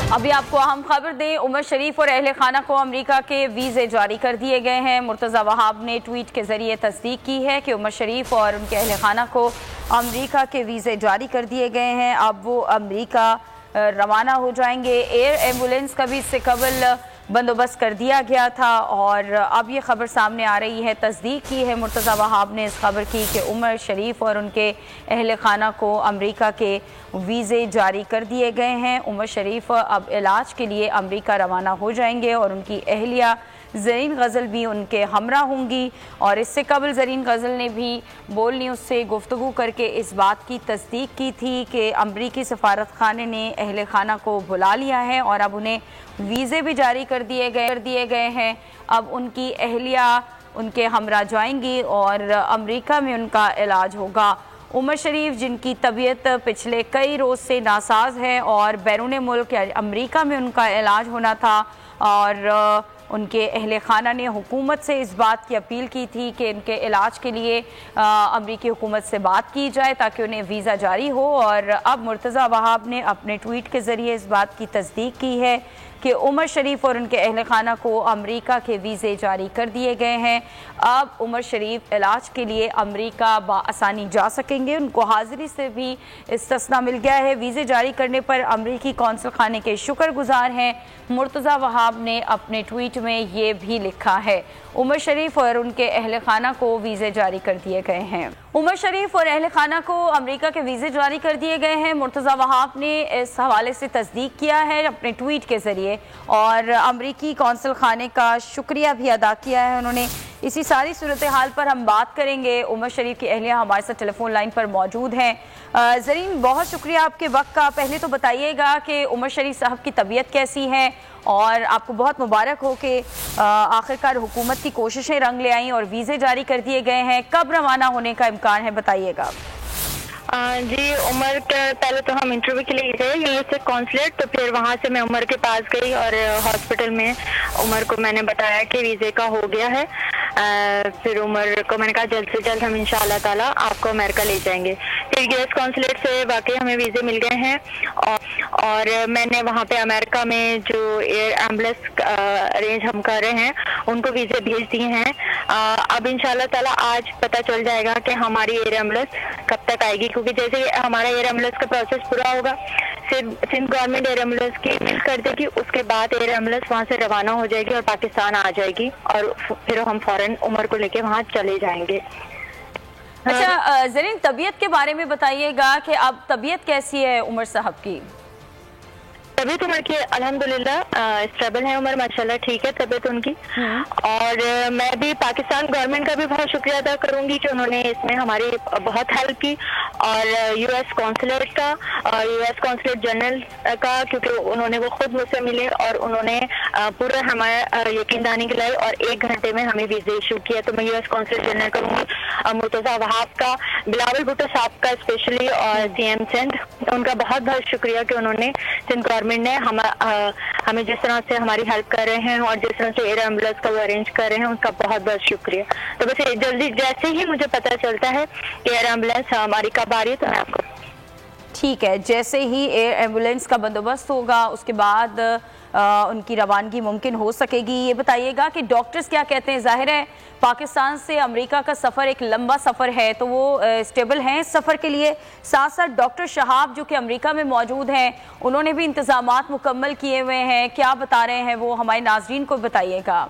ابھی आपको अहम खबर दें, उमर शरीफ और अहले खाना को अमेरिका के वीज़े जारी कर दिए गए हैं। मुर्तज़ा वहाब ने ट्वीट के ज़रिए तस्दीक की है कि उमर शरीफ और उनके अहले खाना को अमेरिका के वीज़े जारी कर दिए गए हैं। अब वो अमेरिका रवाना हो जाएंगे। एयर एम्बुलेंस का भी इससे कबल बंदोबस्त कर दिया गया था और अब ये खबर सामने आ रही है। तस्दीक की है मुर्तज़ा वहाब ने इस खबर की कि उमर शरीफ और उनके अहले खाना को अमेरिका के वीज़े जारी कर दिए गए हैं। उमर शरीफ अब इलाज के लिए अमेरिका रवाना हो जाएंगे और उनकी अहलिया ज़रीन गज़ल भी उनके हमरा होंगी। और इससे कबल ज़रीन गज़ल ने भी बोल न्यूज़ से गुफ्तगू करके इस बात की तस्दीक की थी कि अमरीकी सफारत खाने ने अहले खाना को बुला लिया है और अब उन्हें वीज़े भी जारी कर दिए गए हैं। अब उनकी अहलिया उनके हमरा जाएंगी और अमेरिका में उनका इलाज होगा। उमर शरीफ जिनकी तबीयत पिछले कई रोज़ से नासाज है और बैरून मुल्क अमेरिका में उनका इलाज होना था और उनके अहले खाना ने हुकूमत से इस बात की अपील की थी कि इनके इलाज के लिए अमरीकी हुकूमत से बात की जाए ताकि उन्हें वीज़ा जारी हो। और अब मुर्तज़ा वहाब ने अपने ट्वीट के ज़रिए इस बात की तस्दीक की है कि उमर शरीफ और उनके अहले खाना को अमेरिका के वीज़े जारी कर दिए गए हैं। अब उमर शरीफ इलाज के लिए अमेरिका बआसानी जा सकेंगे। उनको हाज़िरी से भी इस्तिस्ना मिल गया है। वीज़े जारी करने पर अमेरिकी कौंसल खाने के शुक्रगुजार हैं। मुर्तज़ा वहाब ने अपने ट्वीट में ये भी लिखा है, उमर शरीफ और उनके अहले खाना को वीज़े जारी कर दिए गए हैं। उमर शरीफ और अहले खाना को अमेरिका के वीज़े जारी कर दिए गए हैं। मुर्तज़ा वहाब ने इस हवाले से तस्दीक किया है अपने ट्वीट के ज़रिए और अमरीकी कौंसल खाने का शुक्रिया भी अदा किया है उन्होंने। इसी सारी सूरत हाल पर हम बात करेंगे। उमर शरीफ की अहलिया हमारे साथ टेलीफोन लाइन पर मौजूद हैं। ज़रीन, बहुत शुक्रिया आपके वक्त का। पहले तो बताइएगा कि उमर शरीफ साहब की तबीयत कैसी है और आपको बहुत मुबारक हो कि आखिरकार हुकूमत की कोशिशें रंग ले आईं और वीज़े जारी कर दिए गए हैं। कब रवाना होने का इम्कान है, बताइएगा। जी, उमर के पहले तो हम इंटरव्यू के लिए गए यूएसए कॉन्सुलेट, तो फिर वहाँ से मैं उमर के पास गई और हॉस्पिटल में उमर को मैंने बताया कि वीज़े का हो गया है। फिर उमर को मैंने कहा जल्द से जल्द हम इंशाअल्लाह ताला आपको अमेरिका ले जाएंगे। फिर यूएस कॉन्सुलेट से वाकई हमें वीज़े मिल गए हैं और मैंने वहाँ पे अमेरिका में जो एयर एम्बुलेंस अरेंज हम कर रहे हैं उनको वीज़े भेज दिए हैं। अब इंशाअल्लाह ताला आज पता चल जाएगा कि हमारी एयर एम्बुलेंस कब तक आएगी, क्योंकि जैसे हमारा एयर एम्बुलेंस का प्रोसेस पूरा होगा सिंध गवर्नमेंट एयर एम्बुलेंस की ईमेल कर देगी, उसके बाद एयर एम्बुलेंस वहाँ से रवाना हो जाएगी और पाकिस्तान आ जाएगी और फिर हम फौरन उमर को लेके वहाँ चले जाएंगे। अच्छा ज़रीन, तबीयत के बारे में बताइएगा कि अब तबीयत कैसी है उमर साहब की? तबीयत उमर की अल्हम्दुलिल्लाह स्टेबल है। उमर माशाल्लाह ठीक है तबीयत उनकी। और मैं भी पाकिस्तान गवर्नमेंट का भी बहुत शुक्रिया अदा करूंगी कि उन्होंने इसमें हमारी बहुत हेल्प की और यूएस कॉन्सुलेट का और यूएस कॉन्सुलेट जनरल का, क्योंकि उन्होंने वो खुद मुझसे मिले और उन्होंने पूरा हमारा यकीन दहानी दिलाई और 1 घंटे में हमें वीज़े इशू किया। तो मैं यूएस कॉन्सुलेट जनरल करूँगी मुर्तज़ा वहाब का, बिलावल भुट्टो साहब का स्पेशली और सीएम सिंध, उनका बहुत बहुत शुक्रिया कि उन्होंने सिंध गवर्नमेंट ने हमें जिस तरह से हमारी हेल्प कर रहे हैं और जिस तरह से एयर एम्बुलेंस का वो अरेंज कर रहे हैं उनका बहुत बहुत शुक्रिया। तो बस जल्दी जैसे ही मुझे पता चलता है कि एयर एम्बुलेंस हमारी कब आ रही है तो मैं आपको ठीक है, जैसे ही एयर एम्बुलेंस का बंदोबस्त होगा उसके बाद उनकी रवानगी मुमकिन हो सकेगी। ये बताइएगा कि डॉक्टर्स क्या कहते हैं? ज़ाहिर है पाकिस्तान से अमेरिका का सफ़र एक लंबा सफ़र है, तो वो स्टेबल हैं इस सफ़र के लिए। साथ साथ डॉक्टर शहाब जो कि अमेरिका में मौजूद हैं, उन्होंने भी इंतज़ामात मुकम्मल किए हुए हैं, क्या बता रहे हैं वो हमारे नाज़रीन को बताइएगा।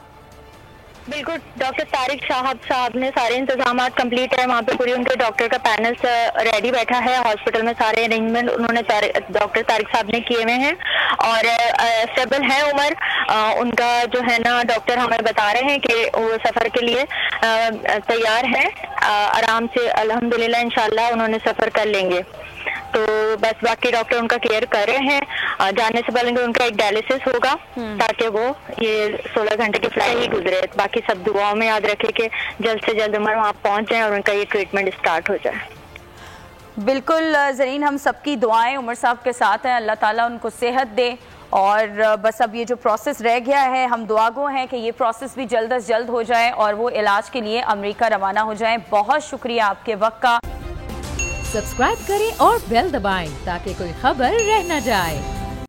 बिल्कुल, डॉक्टर तारिक साहब ने सारे इंतजाम कंप्लीट है, वहाँ पे पूरी उनके डॉक्टर का पैनल रेडी बैठा है। हॉस्पिटल में सारे अरेंजमेंट उन्होंने डॉक्टर तारिक साहब ने किए हुए हैं और स्टेबल है उमर। उनका जो है ना डॉक्टर हमें बता रहे हैं कि वो सफ़र के लिए तैयार है, आराम से अल्हम्दुलिल्लाह इंशाल्लाह उन्होंने सफ़र कर लेंगे। तो बस बाकी डॉक्टर उनका केयर कर रहे हैं। जाने से पहले उनका एक डायलिसिस होगा ताकि वो ये 16 घंटे की फ्लाइट ही गुजरे। बाकी सब दुआओं में याद रखे कि जल्द से जल्द उमर वहाँ पहुँच जाए और उनका ये ट्रीटमेंट स्टार्ट हो जाए। बिल्कुल ज़रीन, हम सबकी दुआएं उमर साहब के साथ हैं, अल्लाह ताला उनको सेहत दे। और बस अब ये जो प्रोसेस रह गया है, हम दुआगो हैं कि ये प्रोसेस भी जल्द अज जल्द हो जाए और वो इलाज के लिए अमेरिका रवाना हो जाए। बहुत शुक्रिया आपके वक्त का। सब्सक्राइब करें और बेल दबाएं ताकि कोई खबर रह न जाए।